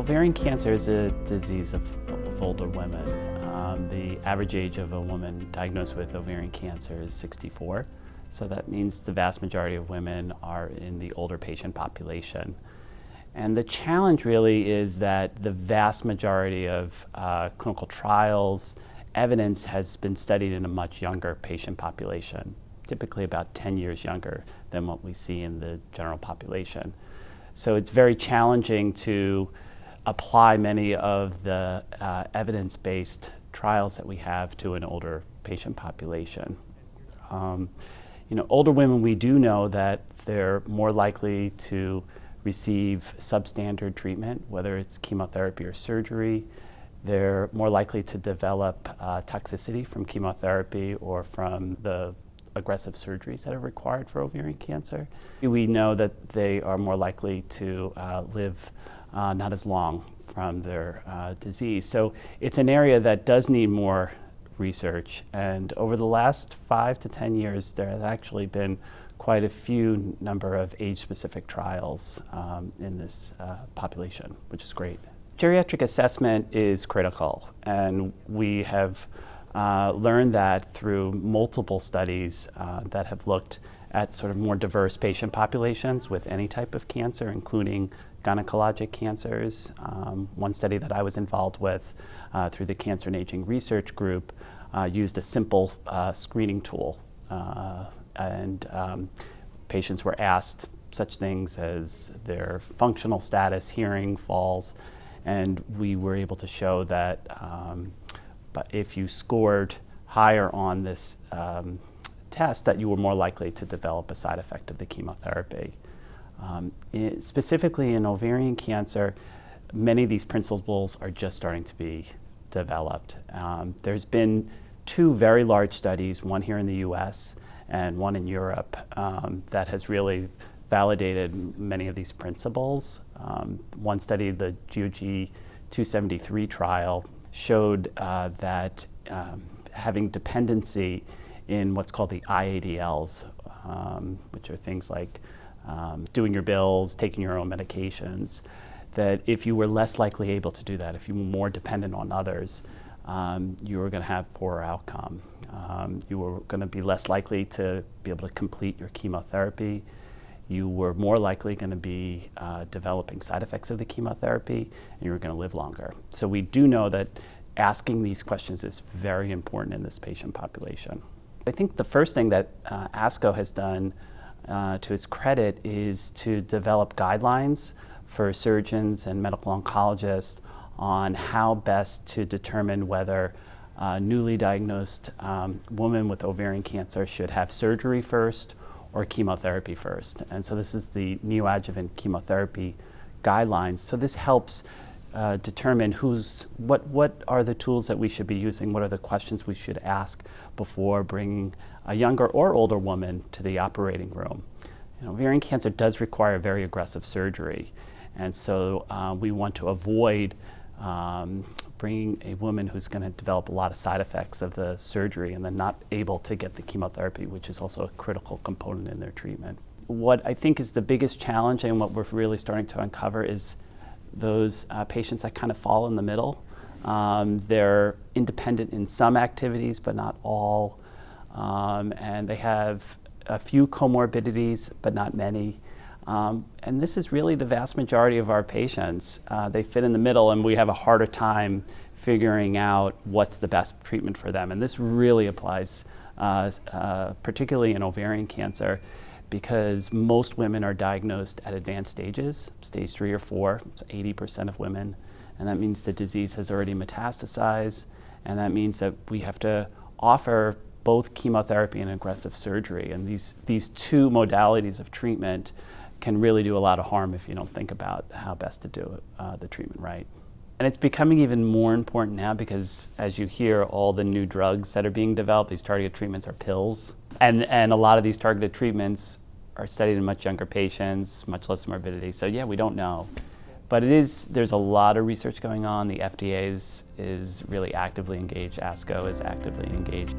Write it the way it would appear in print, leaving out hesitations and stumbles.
Ovarian cancer is a disease of older women. The average age of a woman diagnosed with ovarian cancer is 64. So that means the vast majority of women are in the older patient population. And the challenge really is that the vast majority of clinical trials, evidence has been studied in a much younger patient population, typically about 10 years younger than what we see in the general population. So it's very challenging to apply many of the evidence-based trials that we have to an older patient population. Older women, we do know that they're more likely to receive substandard treatment, whether it's chemotherapy or surgery. They're more likely to develop toxicity from chemotherapy or from the aggressive surgeries that are required for ovarian cancer. We know that they are more likely to live not as long from their disease. So it's an area that does need more research. And over the last 5 to 10 years, there has actually been quite a few number of age-specific trials in this population, which is great. Geriatric assessment is critical, and we have learned that through multiple studies that have looked at sort of more diverse patient populations with any type of cancer, including gynecologic cancers. One study that I was involved with through the Cancer and Aging Research Group used a simple screening tool, and patients were asked such things as their functional status, hearing, falls, and we were able to show that but if you scored higher on this test, that you were more likely to develop a side effect of the chemotherapy. Specifically in ovarian cancer, many of these principles are just starting to be developed. There's been 2 very large studies, one here in the US and one in Europe, that has really validated many of these principles. One study, the GOG 273 trial, showed that having dependency in what's called the IADLs, which are things like doing your bills, taking your own medications, that if you were less likely able to do that, if you were more dependent on others, you were going to have poorer outcome. You were going to be less likely to be able to complete your chemotherapy. You were more likely going to be developing side effects of the chemotherapy, and you were going to live longer. So we do know that asking these questions is very important in this patient population. I think the first thing that ASCO has done to its credit is to develop guidelines for surgeons and medical oncologists on how best to determine whether a newly diagnosed woman with ovarian cancer should have surgery first or chemotherapy first. And so this is the neoadjuvant chemotherapy guidelines. So this helps determine what are the tools that we should be using, what are the questions we should ask before bringing a younger or older woman to the operating room. Ovarian cancer does require very aggressive surgery, and so we want to avoid bringing a woman who's going to develop a lot of side effects of the surgery and then not able to get the chemotherapy, which is also a critical component in their treatment. What I think is the biggest challenge and what we're really starting to uncover is those patients that kind of fall in the middle. They're independent in some activities, but not all, and they have a few comorbidities, but not many. And this is really the vast majority of our patients. They fit in the middle, and we have a harder time figuring out what's the best treatment for them. And this really applies particularly in ovarian cancer, because most women are diagnosed at advanced stages, stage 3 or 4, so 80% of women. And that means the disease has already metastasized, and that means that we have to offer both chemotherapy and aggressive surgery. And these 2 modalities of treatment can really do a lot of harm if you don't think about how best to do the treatment right. And it's becoming even more important now because, as you hear, all the new drugs that are being developed, these targeted treatments are pills. And a lot of these targeted treatments are studied in much younger patients, much less morbidity. So yeah, we don't know. But there's a lot of research going on. The FDA is really actively engaged. ASCO is actively engaged.